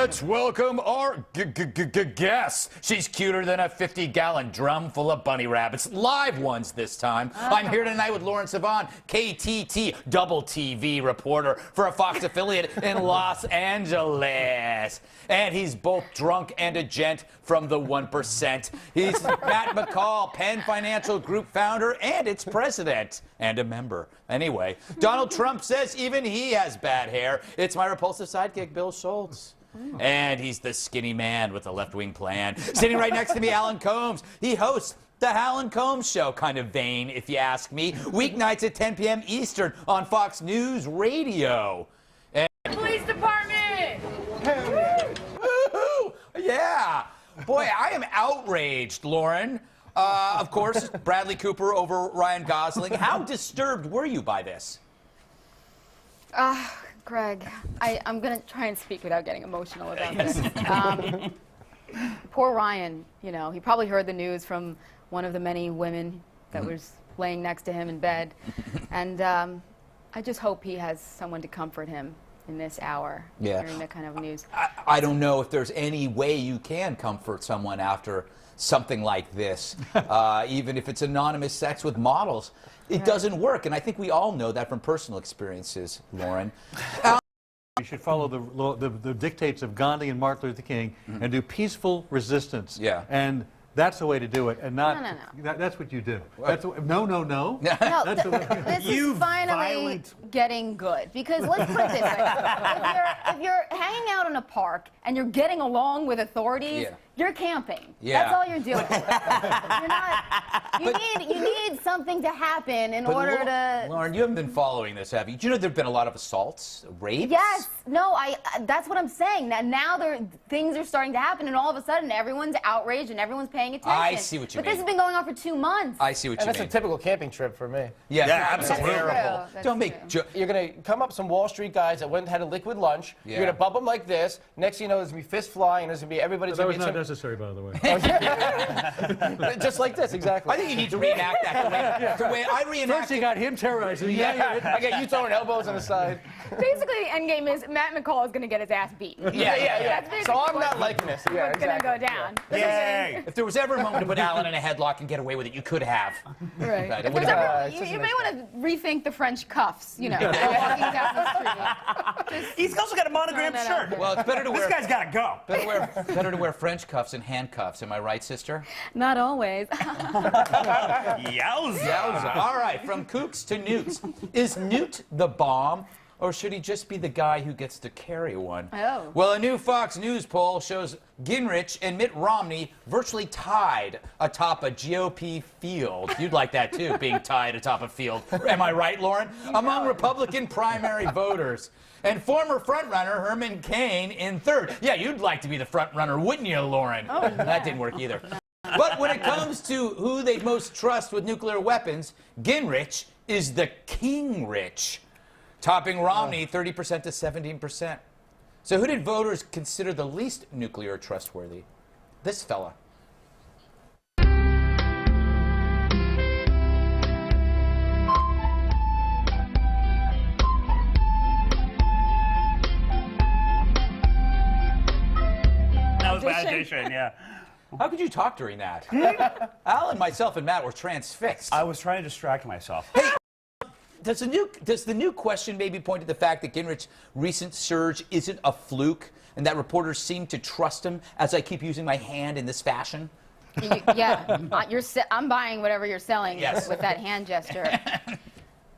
Let's welcome our guest. She's cuter than a 50-gallon drum full of bunny rabbits. Live ones this time. I'm here tonight with Lauren Sivan, KTT double TV reporter for a Fox affiliate in Los Angeles. And he's both drunk and a gent from the 1%. He's Matt McCall, Penn Financial Group founder and its president and a member. Anyway, Donald Trump says even he has bad hair. It's my repulsive sidekick, Bill Schultz. And he's the skinny man with the left-wing plan. Sitting right next to me, Alan Combs. He hosts the Alan Combs Show, kind of vain, if you ask me. Weeknights at 10 p.m. Eastern on Fox News Radio. And Police Department! Woo-hoo! Yeah. Boy, I am outraged, Lauren. Of course, Bradley Cooper over Ryan Gosling. How disturbed were you by this? Greg, I'm going to try and speak without getting emotional about this. Poor Ryan, you know, he probably heard the news from one of the many women that was laying next to him in bed. And I just hope he has someone to comfort him in this hour, hearing that kind of news. I don't know if there's any way you can comfort someone after something like this, even if it's anonymous sex with models. It doesn't work, and I think we all know that from personal experiences, Lauren. You should follow the dictates of Gandhi and Martin Luther King and do peaceful resistance. Yeah. And that's the way to do it, and not. No. That's what you do. That's the, no. No, this is finally getting good, because let's put it this way: if you're hanging out in a park and you're getting along with authorities, you're camping. That's all you're doing. You're not. You need something to happen in order to. Lauren, you haven't been following this, have you? Do you know there've been a lot of assaults, rapes? Yes. No. That's what I'm saying. Now things are starting to happen, and all of a sudden everyone's outraged and everyone's paying attention. I see what you mean. But this has been going on for 2 months. I see what you mean. That's a typical camping trip for me. Yeah, absolutely. Terrible. Don't make. You're gonna come up some Wall Street guys that went and had a liquid lunch. You're gonna bump them like this. Next thing you know, there's gonna be fists flying. There's gonna be everybody's. That was not necessary, by the way. Just like this, exactly. I think you need to reenact that the way I reenact. First, you got him terrorizing. I got you throwing elbows on the side. Basically, the end game is Matt McCall is going to get his ass beat. Yeah. So I'm not liking this. Yeah, What's going to go down. Yay! If there was ever a moment to put Alan in a headlock and get away with it, you could have. Right. But If there's ever, you may want to rethink the French cuffs. You know, walking down the street. He's also got a monogrammed shirt. Well, it's better to wear. This guy's got to go. Better to wear French cuffs and handcuffs. Am I right, sister? Not always. Yowza. All right, from kooks to newts. Is Newt the bomb, or should he just be the guy who gets to carry one? Oh. Well, a new Fox News poll shows Gingrich and Mitt Romney virtually tied atop a GOP field. You'd like that, too, being tied atop a field. Am I right, Lauren? Among Republican primary voters. And former frontrunner Herman Cain in third. Yeah, you'd like to be the frontrunner, wouldn't you, Lauren? Oh, yeah. That didn't work either. But when it comes to who they'd most trust with nuclear weapons, Gingrich is the king-rich, topping Romney 30% to 17%. So who did voters consider the least nuclear trustworthy? This fella. That was my audition, yeah. How could you talk during that? Alan, myself, and Matt were transfixed. I was trying to distract myself. Hey, does the new question maybe point to the fact that Ginrich's recent surge isn't a fluke, and that reporters seem to trust him as I keep using my hand in this fashion? I'm buying whatever you're selling with that hand gesture.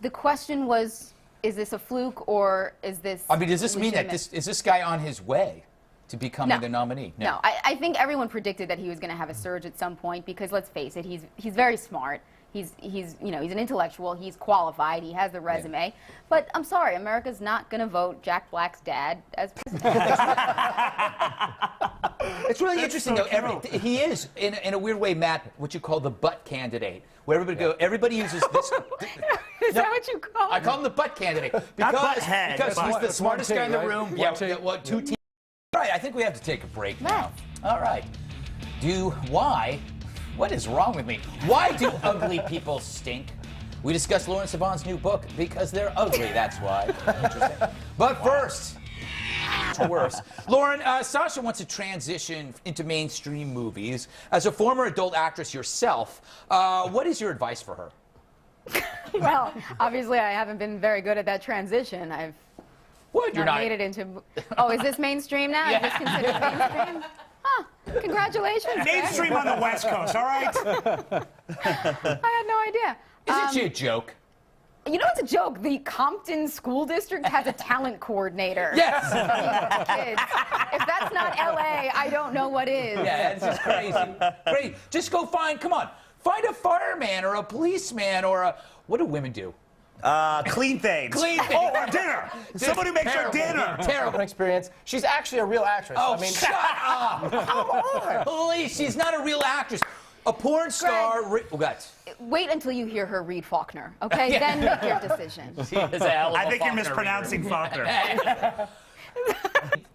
The question was, is this a fluke or is this I mean, does this mean that is this guy on his way to becoming the nominee? No, I think everyone predicted that he was going to have a surge at some point, because let's face it, he's very smart. He's an intellectual. He's qualified. He has the resume. Yeah. But I'm sorry, America's not going to vote Jack Black's dad as president. It's really interesting, though. He is, in a weird way, Matt, what you call the butt candidate, where everybody uses this. Is that what you call him? I call him the butt candidate because he's the smartest guy in the room. Two teams. All right, I think we have to take a break now. All right. What is wrong with me? Why do ugly people stink? We discuss Lauren Sivan's new book, Because They're Ugly, that's why. Interesting. But first, worse. Lauren, Sasha wants to transition into mainstream movies. As a former adult actress yourself, what is your advice for her? Well, obviously, I haven't been very good at that transition. I've You're not made it into. Oh, is this mainstream now? Is this considered mainstream? Huh. Congratulations. Mainstream on the West Coast, all right? I had no idea. Isn't she a joke? You know, it's a joke. The Compton School District has a talent coordinator. Yes. Kids. If that's not LA, I don't know what is. Yeah, it's just crazy. Great. Just go find a fireman or a policeman or a. What do women do? Clean things. Clean things. Oh, or dinner. Somebody makes her dinner. Terrible. Experience. She's actually a real actress. Oh, I mean, shut up! Come on! Please, she's not a real actress. A porn star. What? Wait until you hear her read Faulkner, okay? Then make your decision. She is a hell of I a think you're Faulkner mispronouncing reader. Faulkner.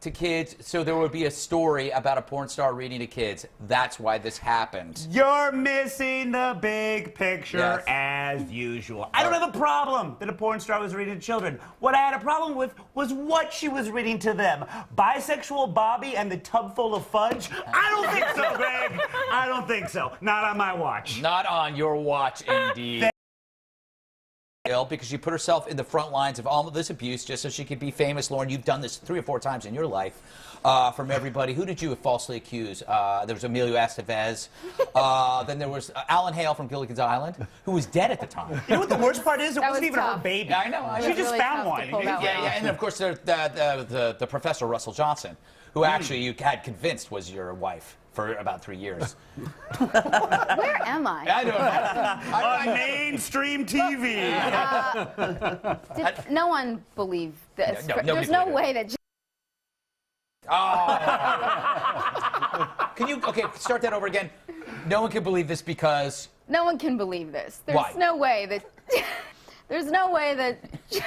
To kids, so there would be a story about a porn star reading to kids. That's why this happened. You're missing the big picture Yes. as usual. I don't have a problem that a porn star was reading to children. What I had a problem with was what she was reading to them. Bisexual Bobby and the tub full of fudge? I don't think so, Greg. I don't think so. Not on my watch. Not on your watch, indeed. Because she put herself in the front lines of all of this abuse just so she could be famous. Lauren, you've done this 3 or 4 times in your life from everybody. Who did you falsely accuse? There was Emilio Estevez. Then there was Alan Hale from Gilligan's Island, who was dead at the time. You know what the worst part is? It That wasn't was even her tough. baby. Yeah, I know. She just really found tough to one. pull that Yeah, one. yeah, and then of course the Professor Russell Johnson, who actually you had convinced was your wife for about 3 years. Where am I? I don't know. On mainstream TV. Did no one believe this? No, nobody There's no believed it. way that. Can you start that over again? No one can believe this because No one can believe this. There's Why? no way that. There's no way that. Everything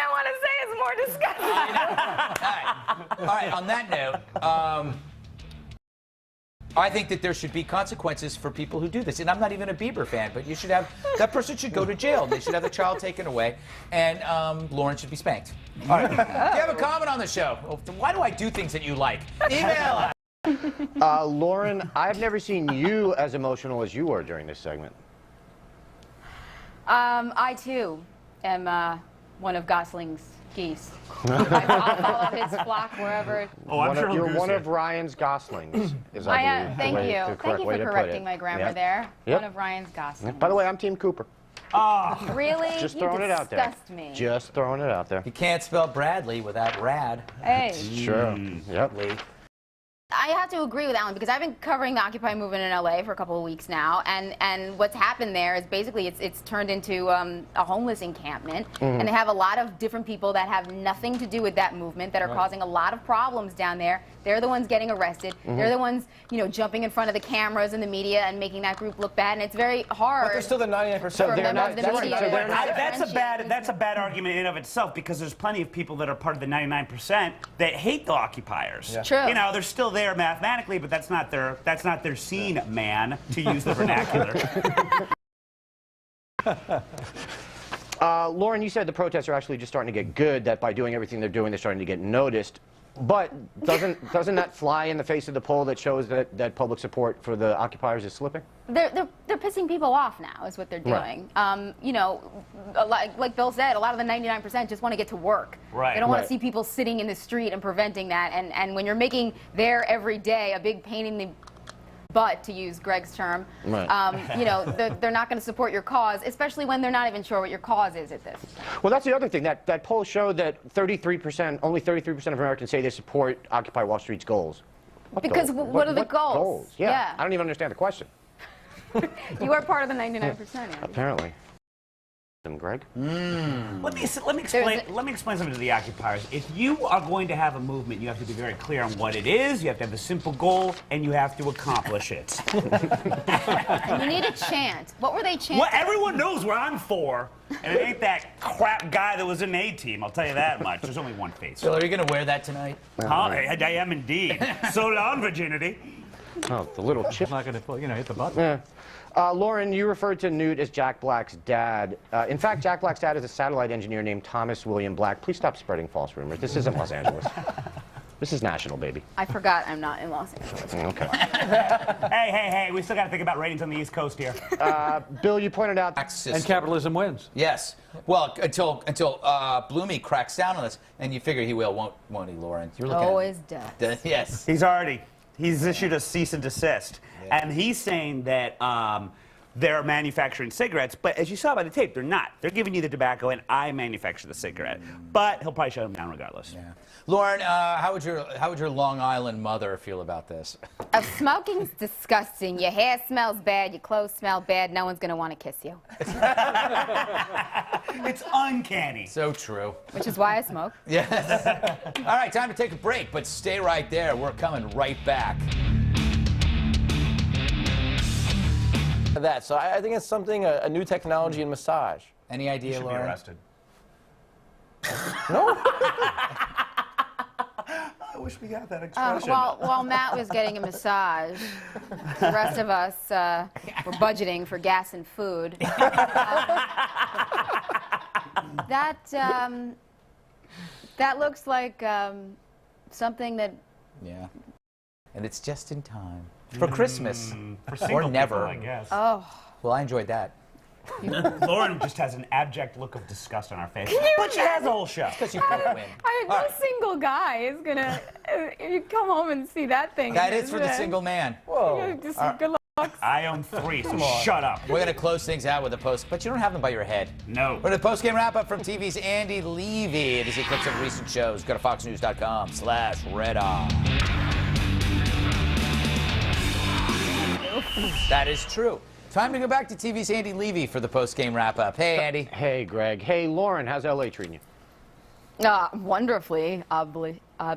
I want to say is more disgusting. All right. On that note, I think that there should be consequences for people who do this. And I'm not even a Bieber fan, but you should have that person should go to jail. They should have the child taken away, and Lauren should be spanked. All right. Do you have a comment on the show? Why do I do things that you like? Email us. Lauren, I've never seen you as emotional as you were during this segment. I too am one of Gosling's geese. I follow his flock wherever. Oh, I'm sure You're he'll one goose of Ryan's goslings, is I I am. believe. Thank the you. correct Thank you way for to put correcting it. my grammar Yep. there. Yep. One of Ryan's goslings. By the way, I'm Team Cooper. Really? Just You throwing it out there. disgust me. Just throwing it out there. You can't spell Bradley without rad. Hey. Sure. Yep. Lee. I have to agree with Alan because I've been covering the Occupy movement in LA for a couple of weeks now, and what's happened there is basically it's turned into a homeless encampment, and they have a lot of different people that have nothing to do with that movement that are causing a lot of problems down there. They're the ones getting arrested. They're the ones, jumping in front of the cameras and the media and making that group look bad, and it's very hard. But they're still the 99%. So for they're members not- of the that's media right, so to they're not- That's a bad argument in and of itself because there's plenty of people that are part of the 99% that hate the occupiers. Yeah. True. They're still there mathematically, but that's not their scene, man, to use the vernacular. Lauren, you said the protests are actually just starting to get good, that by doing everything they're doing, they're starting to get noticed. But doesn't that fly in the face of the poll that shows that public support for the occupiers is slipping? They're pissing people off now, is what they're doing. Right. Like Bill said, a lot of the 99% just want to get to work. Right. They don't want Right. to see people sitting in the street and preventing that. And when you're making their every day a big pain in the butt, to use Greg's term, Right. they're not going to support your cause, especially when they're not even sure what your cause is at this. Well, that's the other thing. That poll showed that only 33% of Americans say they support Occupy Wall Street's goals. Because what are the goals? Yeah. Yeah. I don't even understand the question. You are part of the 99%. Andy. Apparently. Greg? Let me explain something to the occupiers. If you are going to have a movement, you have to be very clear on what it is. You have to have a simple goal, and you have to accomplish it. And you need a chant. What were they chanting? Well, everyone knows what I'm for, and it ain't that crap guy that was in A-Team. I'll tell you that much. There's only one face. Bill, are you going to wear that tonight? Huh? I am indeed. So long, virginity. Oh, the little chip. It's not going to, hit the button. Yeah. Lauren, you referred to Newt as Jack Black's dad. In fact, Jack Black's dad is a satellite engineer named Thomas William Black. Please stop spreading false rumors. This isn't Los Angeles. This is national, baby. I forgot I'm not in Los Angeles. Okay. Hey, we still got to think about ratings on the East Coast here. Bill, you pointed out... And capitalism wins. Yes. Well, until Bloomy cracks down on us, and you figure he will, won't he, Lauren? You're looking Always does. Yes. He's issued a cease and desist. Yeah. And he's saying that they're manufacturing cigarettes, but as you saw by the tape, they're not. They're giving you the tobacco, and I manufacture the cigarette. But he'll probably shut him down regardless. Yeah. Lauren, how would your Long Island mother feel about this? Smoking's disgusting. Your hair smells bad. Your clothes smell bad. No one's going to want to kiss you. It's uncanny. So true. Which is why I smoke. Yes. All right, time to take a break, but stay right there. We're coming right back. So I think it's something, a new technology in massage. Any idea, Should be Lauren? arrested. No? I wish we had that expression. While Matt was getting a massage, the rest of us were budgeting for gas and food. That looks like something that... Yeah. And it's just in time. For Christmas. For single or never. people, I guess. Oh. Well, I enjoyed that. Lauren just has an abject look of disgust on her face. But she has the whole show. Because you can't win. No single guy is gonna. You come home and see that thing. That is for the single man. Whoa. Just good luck. I own 3, so shut up. We're going to close things out with a post, but you don't have them by your head. No. We're going to post-game wrap-up from TV's Andy Levy. It is a clips of recent shows. Go to foxnews.com/Red Eye. That is true. Time to go back to TV's Andy Levy for the post-game wrap-up. Hey, Andy. Hey, Greg. Hey, Lauren, how's L.A. treating you? Wonderfully, yeah. I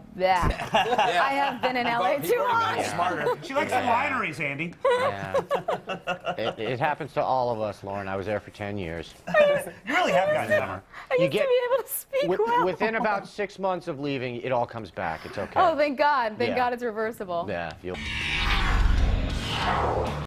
have been in LA too long. Smarter. She likes the wineries, Andy. Yeah. It happens to all of us, Lauren. I was there for 10 years. You really have gotten summer. I used to be able to speak well. Within about 6 months of leaving, it all comes back. It's okay. Oh, thank God. Thank Yeah. God it's reversible. Yeah.